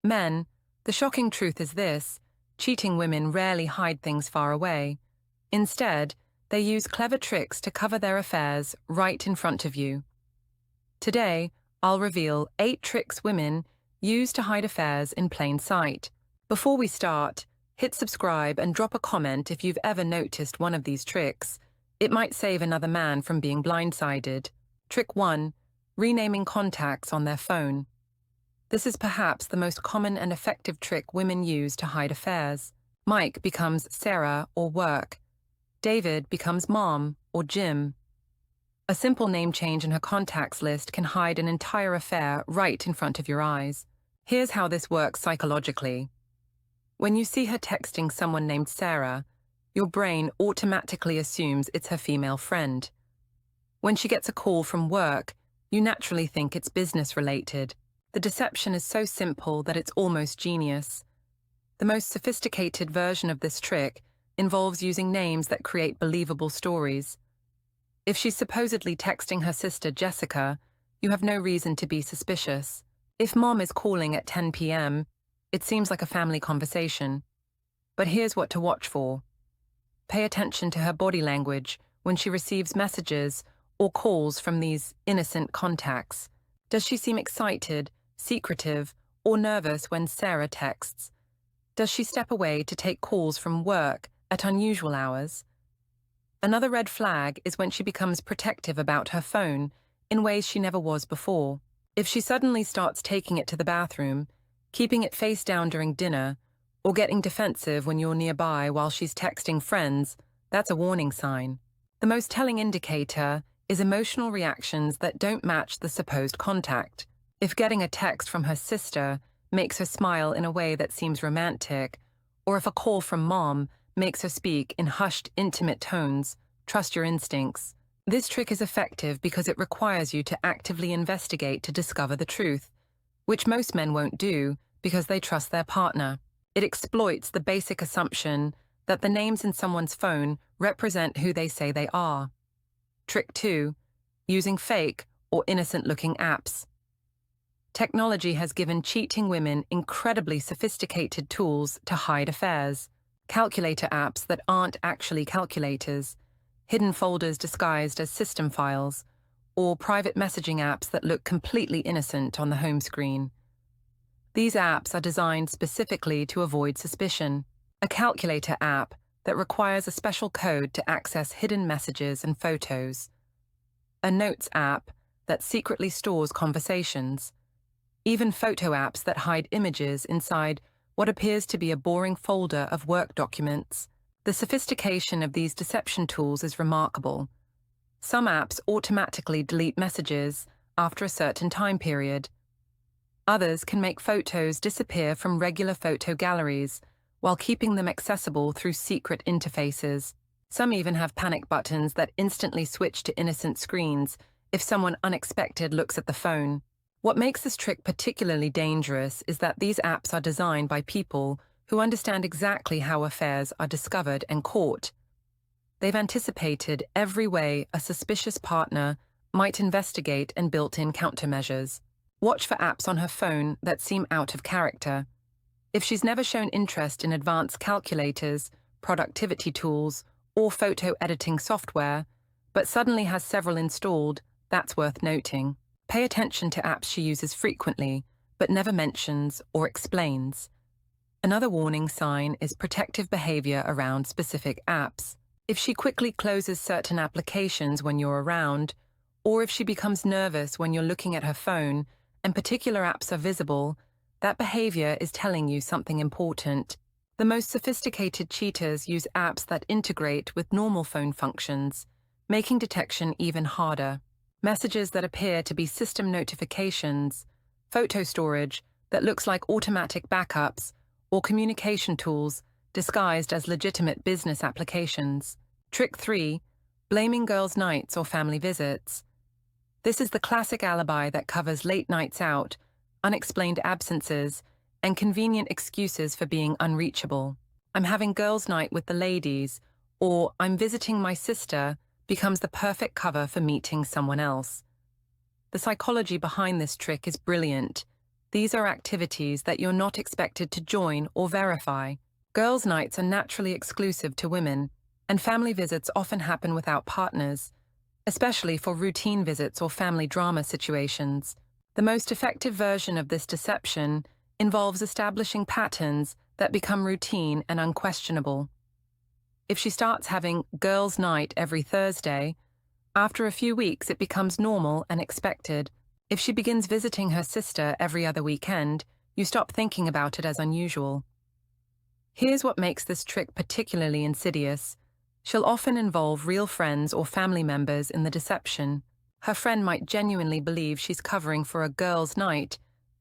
Men, the shocking truth is this: cheating women rarely hide things far away. Instead, they use clever tricks to cover their affairs right in front of you. Today, I'll reveal 8 tricks women use to hide affairs in plain sight. Before we start, hit subscribe and drop a comment if you've ever noticed one of these tricks. It might save another man from being blindsided. Trick 1. Renaming contacts on their phone. This is perhaps the most common and effective trick women use to hide affairs. Mike becomes Sarah or work. David becomes Mom or Jim. A simple name change in her contacts list can hide an entire affair right in front of your eyes. Here's how this works psychologically. When you see her texting someone named Sarah, your brain automatically assumes it's her female friend. When she gets a call from work, you naturally think it's business-related. The deception is so simple that it's almost genius. The most sophisticated version of this trick involves using names that create believable stories. If she's supposedly texting her sister Jessica, you have no reason to be suspicious. If Mom is calling at 10 p.m., it seems like a family conversation. But here's what to watch for. Pay attention to her body language when she receives messages or calls from these innocent contacts. Does she seem excited, secretive, or nervous when Sarah texts? Does she step away to take calls from work at unusual hours? Another red flag is when she becomes protective about her phone in ways she never was before. If she suddenly starts taking it to the bathroom, keeping it face down during dinner, or getting defensive when you're nearby while she's texting friends, that's a warning sign. The most telling indicator is emotional reactions that don't match the supposed contact. If getting a text from her sister makes her smile in a way that seems romantic, or if a call from Mom makes her speak in hushed, intimate tones, trust your instincts. This trick is effective because it requires you to actively investigate to discover the truth, which most men won't do because they trust their partner. It exploits the basic assumption that the names in someone's phone represent who they say they are. Trick 2. Using fake or innocent-looking apps. Technology has given cheating women incredibly sophisticated tools to hide affairs. Calculator apps that aren't actually calculators, hidden folders disguised as system files, or private messaging apps that look completely innocent on the home screen. These apps are designed specifically to avoid suspicion. A calculator app that requires a special code to access hidden messages and photos. A notes app that secretly stores conversations. Even photo apps that hide images inside what appears to be a boring folder of work documents. The sophistication of these deception tools is remarkable. Some apps automatically delete messages after a certain time period. Others can make photos disappear from regular photo galleries while keeping them accessible through secret interfaces. Some even have panic buttons that instantly switch to innocent screens if someone unexpected looks at the phone. What makes this trick particularly dangerous is that these apps are designed by people who understand exactly how affairs are discovered and caught. They've anticipated every way a suspicious partner might investigate and built in countermeasures. Watch for apps on her phone that seem out of character. If she's never shown interest in advanced calculators, productivity tools, or photo editing software, but suddenly has several installed, that's worth noting. Pay attention to apps she uses frequently, but never mentions or explains. Another warning sign is protective behavior around specific apps. If she quickly closes certain applications when you're around, or if she becomes nervous when you're looking at her phone and particular apps are visible, that behavior is telling you something important. The most sophisticated cheaters use apps that integrate with normal phone functions, making detection even harder. Messages that appear to be system notifications, photo storage that looks like automatic backups, or communication tools disguised as legitimate business applications. Trick 3. Blaming girls' nights or family visits. This is the classic alibi that covers late nights out, unexplained absences, and convenient excuses for being unreachable. I'm having girls' night with the ladies, or I'm visiting my sister, becomes the perfect cover for meeting someone else. The psychology behind this trick is brilliant. These are activities that you're not expected to join or verify. Girls' nights are naturally exclusive to women, and family visits often happen without partners, especially for routine visits or family drama situations. The most effective version of this deception involves establishing patterns that become routine and unquestionable. If she starts having girls' night every Thursday, after a few weeks it becomes normal and expected. If she begins visiting her sister every other weekend, you stop thinking about it as unusual. Here's what makes this trick particularly insidious. She'll often involve real friends or family members in the deception. Her friend might genuinely believe she's covering for a girls' night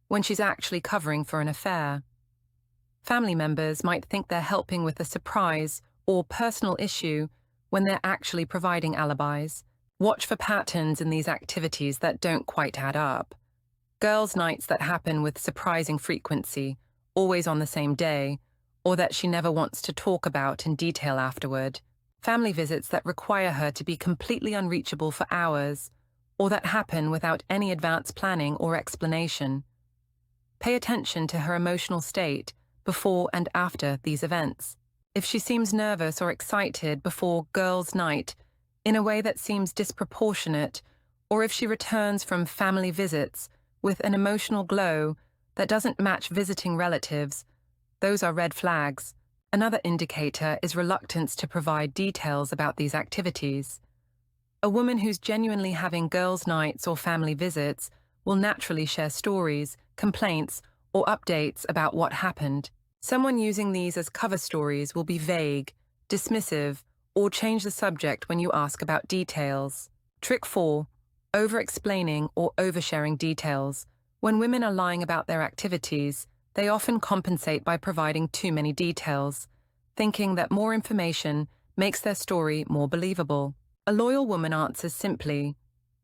when she's actually covering for an affair. Family members might think they're helping with a surprise or personal issue when they're actually providing alibis. Watch for patterns in these activities that don't quite add up. Girls' nights that happen with surprising frequency, always on the same day, or that she never wants to talk about in detail afterward. Family visits that require her to be completely unreachable for hours, or that happen without any advance planning or explanation. Pay attention to her emotional state before and after these events. If she seems nervous or excited before girls' night in a way that seems disproportionate, or if she returns from family visits with an emotional glow that doesn't match visiting relatives, those are red flags. Another indicator is reluctance to provide details about these activities. A woman who's genuinely having girls' nights or family visits will naturally share stories, complaints, or updates about what happened. Someone using these as cover stories will be vague, dismissive, or change the subject when you ask about details. Trick 4. Over-explaining or oversharing details. When women are lying about their activities, they often compensate by providing too many details, thinking that more information makes their story more believable. A loyal woman answers simply,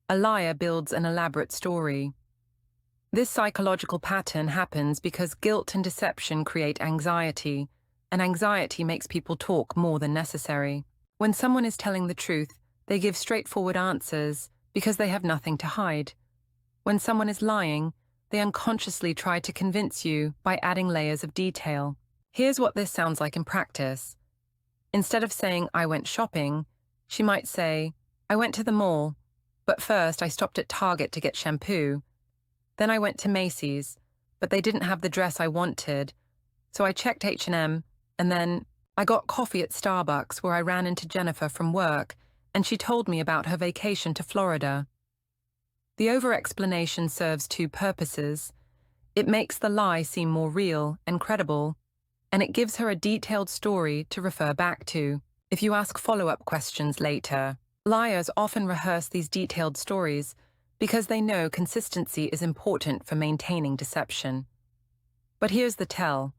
"A liar builds an elaborate story." This psychological pattern happens because guilt and deception create anxiety, and anxiety makes people talk more than necessary. When someone is telling the truth, they give straightforward answers because they have nothing to hide. When someone is lying, they unconsciously try to convince you by adding layers of detail. Here's what this sounds like in practice. Instead of saying, "I went shopping," she might say, "I went to the mall, but first I stopped at Target to get shampoo. Then I went to Macy's, but they didn't have the dress I wanted, so I checked H&M, and then I got coffee at Starbucks where I ran into Jennifer from work, and she told me about her vacation to Florida." The over-explanation serves two purposes. It makes the lie seem more real and credible, and it gives her a detailed story to refer back to. If you ask follow-up questions later, liars often rehearse these detailed stories because they know consistency is important for maintaining deception. But here's the tell.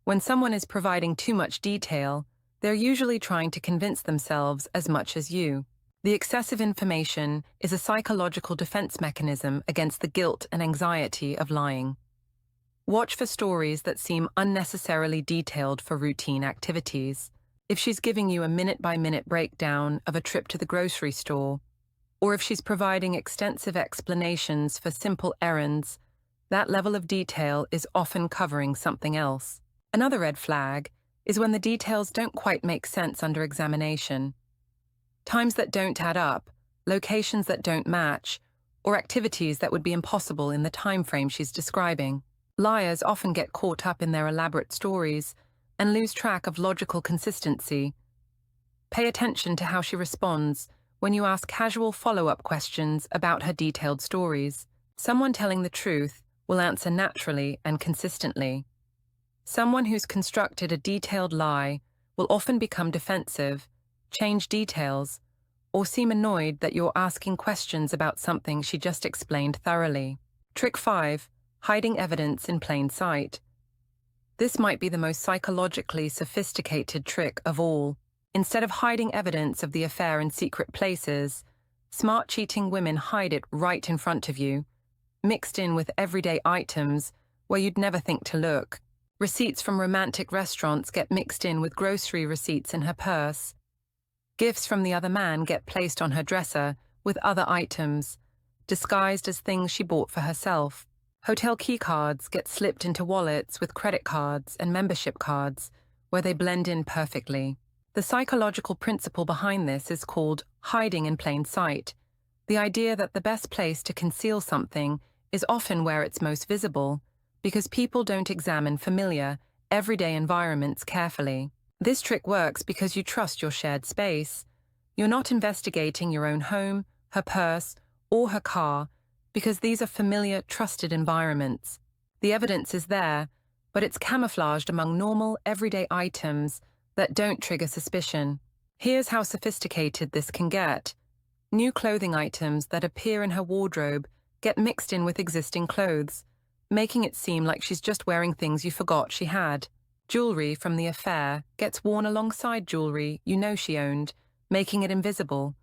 When someone is providing too much detail, they're usually trying to convince themselves as much as you. The excessive information is a psychological defense mechanism against the guilt and anxiety of lying. Watch for stories that seem unnecessarily detailed for routine activities. If she's giving you a minute-by-minute breakdown of a trip to the grocery store, or if she's providing extensive explanations for simple errands, that level of detail is often covering something else. Another red flag is when the details don't quite make sense under examination. Times that don't add up, locations that don't match, or activities that would be impossible in the time frame she's describing. Liars often get caught up in their elaborate stories and lose track of logical consistency. Pay attention to how she responds when you ask casual follow-up questions about her detailed stories. Someone telling the truth will answer naturally and consistently. Someone who's constructed a detailed lie will often become defensive, change details, or seem annoyed that you're asking questions about something she just explained thoroughly. Trick 5. Hiding evidence in plain sight. This might be the most psychologically sophisticated trick of all. Instead of hiding evidence of the affair in secret places, smart cheating women hide it right in front of you, mixed in with everyday items where you'd never think to look. Receipts from romantic restaurants get mixed in with grocery receipts in her purse. Gifts from the other man get placed on her dresser with other items, disguised as things she bought for herself. Hotel key cards get slipped into wallets with credit cards and membership cards, where they blend in perfectly. The psychological principle behind this is called hiding in plain sight, the idea that the best place to conceal something is often where it's most visible, because people don't examine familiar, everyday environments carefully. This trick works because you trust your shared space. You're not investigating your own home, her purse, or her car, because these are familiar, trusted environments. The evidence is there, but it's camouflaged among normal, everyday items that don't trigger suspicion. Here's how sophisticated this can get. New clothing items that appear in her wardrobe get mixed in with existing clothes, making it seem like she's just wearing things you forgot she had. Jewelry from the affair gets worn alongside jewelry you know she owned, making it invisible.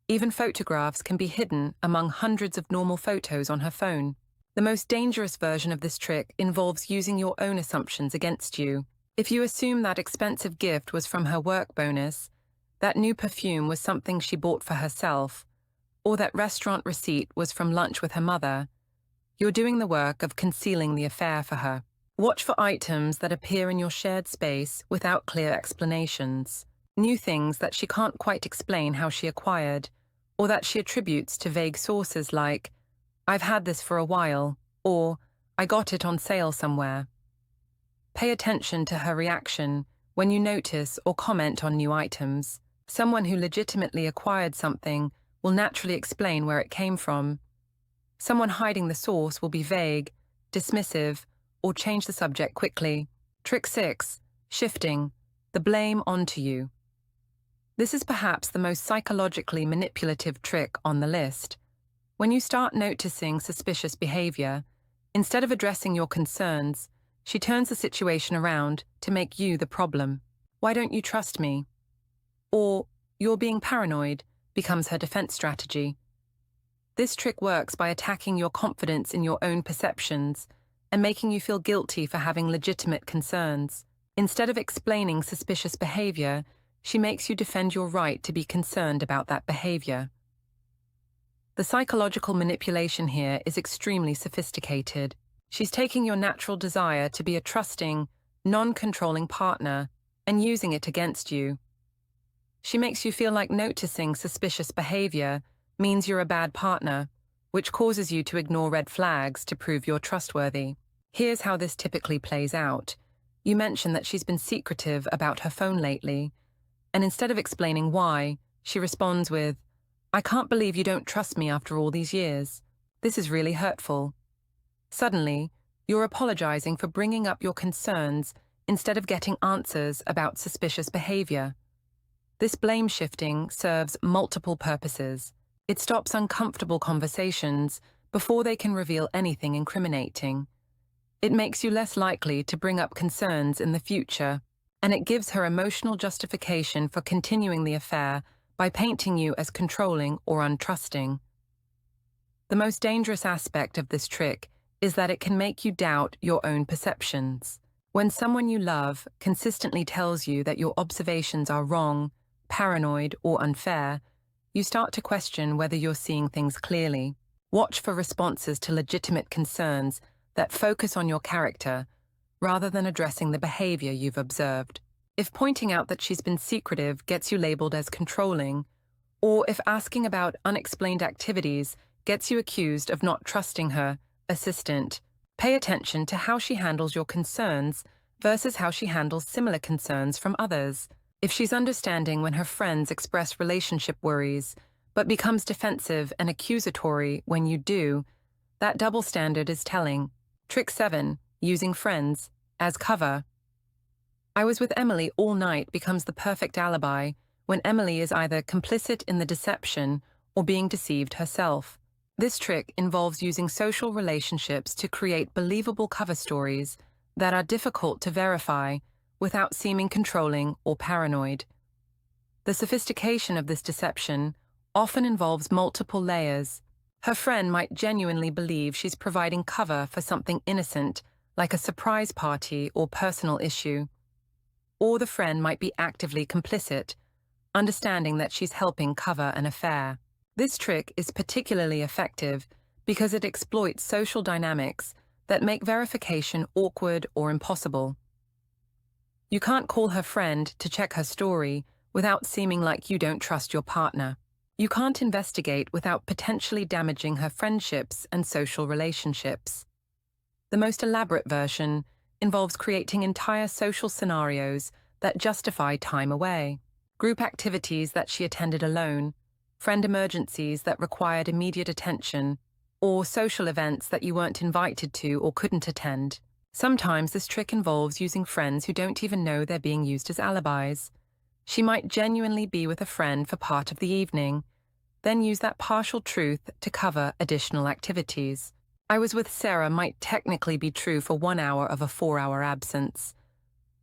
Even photographs can be hidden among hundreds of normal photos on her phone. The most dangerous version of this trick involves using your own assumptions against you. If you assume that expensive gift was from her work bonus, that new perfume was something she bought for herself, or that restaurant receipt was from lunch with her mother, you're doing the work of concealing the affair for her. Watch for items that appear in your shared space without clear explanations. New things that she can't quite explain how she acquired, or that she attributes to vague sources like, "I've had this for a while," or "I got it on sale somewhere." Pay attention to her reaction when you notice or comment on new items. Someone who legitimately acquired something will naturally explain where it came from. Someone hiding the source will be vague, dismissive, or change the subject quickly. Trick 6. Shifting. The blame onto you. This is perhaps the most psychologically manipulative trick on the list. When you start noticing suspicious behavior, instead of addressing your concerns, she turns the situation around to make you the problem. "Why don't you trust me?" Or, "You're being paranoid," becomes her defense strategy. This trick works by attacking your confidence in your own perceptions and making you feel guilty for having legitimate concerns. Instead of explaining suspicious behavior, she makes you defend your right to be concerned about that behavior. The psychological manipulation here is extremely sophisticated. She's taking your natural desire to be a trusting, non-controlling partner and using it against you. She makes you feel like noticing suspicious behavior means you're a bad partner, which causes you to ignore red flags to prove you're trustworthy. Here's how this typically plays out. You mention that she's been secretive about her phone lately, and instead of explaining why, she responds with, "I can't believe you don't trust me after all these years. This is really hurtful." Suddenly, you're apologizing for bringing up your concerns instead of getting answers about suspicious behavior. This blame shifting serves multiple purposes. It stops uncomfortable conversations before they can reveal anything incriminating. It makes you less likely to bring up concerns in the future, and it gives her emotional justification for continuing the affair by painting you as controlling or untrusting. The most dangerous aspect of this trick is that it can make you doubt your own perceptions. When someone you love consistently tells you that your observations are wrong, paranoid, or unfair, you start to question whether you're seeing things clearly. Watch for responses to legitimate concerns that focus on your character rather than addressing the behavior you've observed. If pointing out that she's been secretive gets you labeled as controlling, or if asking about unexplained activities gets you accused of not trusting her assistant, pay attention to how she handles your concerns versus how she handles similar concerns from others. If she's understanding when her friends express relationship worries, but becomes defensive and accusatory when you do, that double standard is telling. Trick 7. Using friends as cover. "I was with Emily all night" becomes the perfect alibi when Emily is either complicit in the deception or being deceived herself. This trick involves using social relationships to create believable cover stories that are difficult to verify without seeming controlling or paranoid. The sophistication of this deception often involves multiple layers. Her friend might genuinely believe she's providing cover for something innocent, like a surprise party or personal issue. Or the friend might be actively complicit, understanding that she's helping cover an affair. This trick is particularly effective because it exploits social dynamics that make verification awkward or impossible. You can't call her friend to check her story without seeming like you don't trust your partner. You can't investigate without potentially damaging her friendships and social relationships. The most elaborate version involves creating entire social scenarios that justify time away, group activities that she attended alone, friend emergencies that required immediate attention, or social events that you weren't invited to or couldn't attend. Sometimes this trick involves using friends who don't even know they're being used as alibis. She might genuinely be with a friend for part of the evening, then use that partial truth to cover additional activities. "I was with Sarah" might technically be true for 1 hour of a 4-hour absence.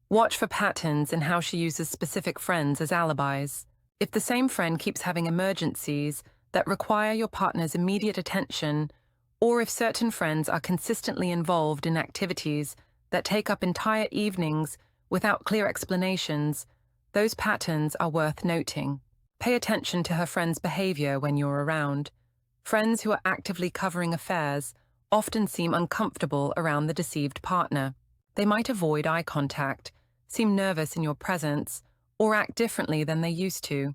Watch for patterns in how she uses specific friends as alibis. If the same friend keeps having emergencies that require your partner's immediate attention, or if certain friends are consistently involved in activities that take up entire evenings without clear explanations, those patterns are worth noting. Pay attention to her friend's behavior when you're around. Friends who are actively covering affairs often seem uncomfortable around the deceived partner. They might avoid eye contact, seem nervous in your presence, or act differently than they used to.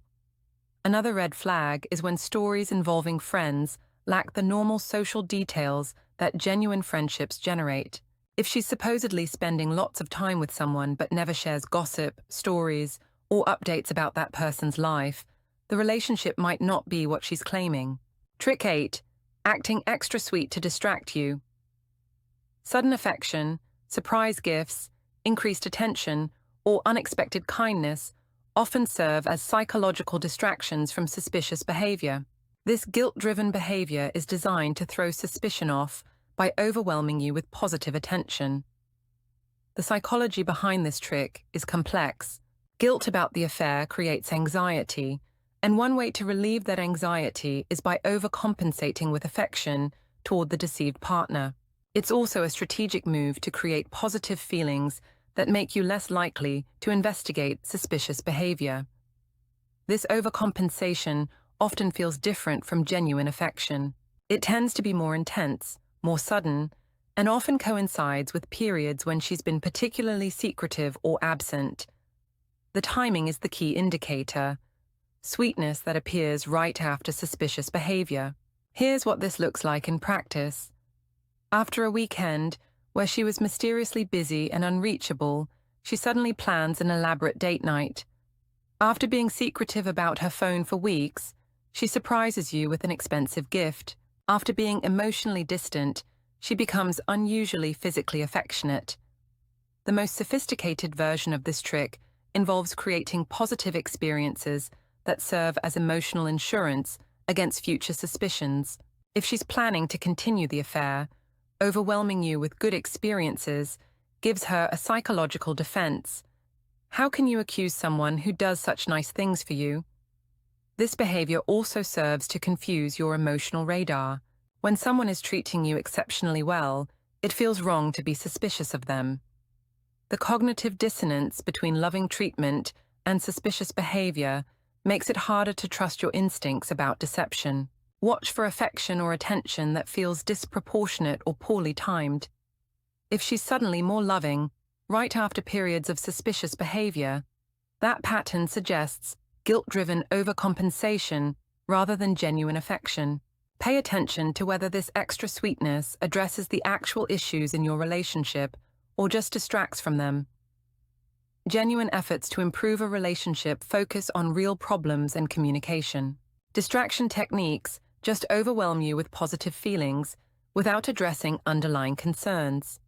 Another red flag is when stories involving friends lack the normal social details that genuine friendships generate. If she's supposedly spending lots of time with someone but never shares gossip, stories, or updates about that person's life, the relationship might not be what she's claiming. Trick 8. Acting extra sweet to distract you. Sudden affection, surprise gifts, increased attention, or unexpected kindness often serve as psychological distractions from suspicious behavior. This guilt-driven behavior is designed to throw suspicion off by overwhelming you with positive attention. The psychology behind this trick is complex. Guilt about the affair creates anxiety, and one way to relieve that anxiety is by overcompensating with affection toward the deceived partner. It's also a strategic move to create positive feelings that make you less likely to investigate suspicious behavior. This overcompensation often feels different from genuine affection. It tends to be more intense, more sudden, and often coincides with periods when she's been particularly secretive or absent. The timing is the key indicator. Sweetness that appears right after suspicious behavior. Here's what this looks like in practice. After a weekend where she was mysteriously busy and unreachable, she suddenly plans an elaborate date night. After being secretive about her phone for weeks, she surprises you with an expensive gift. After being emotionally distant, she becomes unusually physically affectionate. The most sophisticated version of this trick involves creating positive experiences that serve as emotional insurance against future suspicions. If she's planning to continue the affair, overwhelming you with good experiences gives her a psychological defense. How can you accuse someone who does such nice things for you? This behavior also serves to confuse your emotional radar. When someone is treating you exceptionally well, it feels wrong to be suspicious of them. The cognitive dissonance between loving treatment and suspicious behavior makes it harder to trust your instincts about deception. Watch for affection or attention that feels disproportionate or poorly timed. If she's suddenly more loving, right after periods of suspicious behavior, that pattern suggests guilt-driven overcompensation rather than genuine affection. Pay attention to whether this extra sweetness addresses the actual issues in your relationship or just distracts from them. Genuine efforts to improve a relationship focus on real problems and communication. Distraction techniques just overwhelm you with positive feelings without addressing underlying concerns.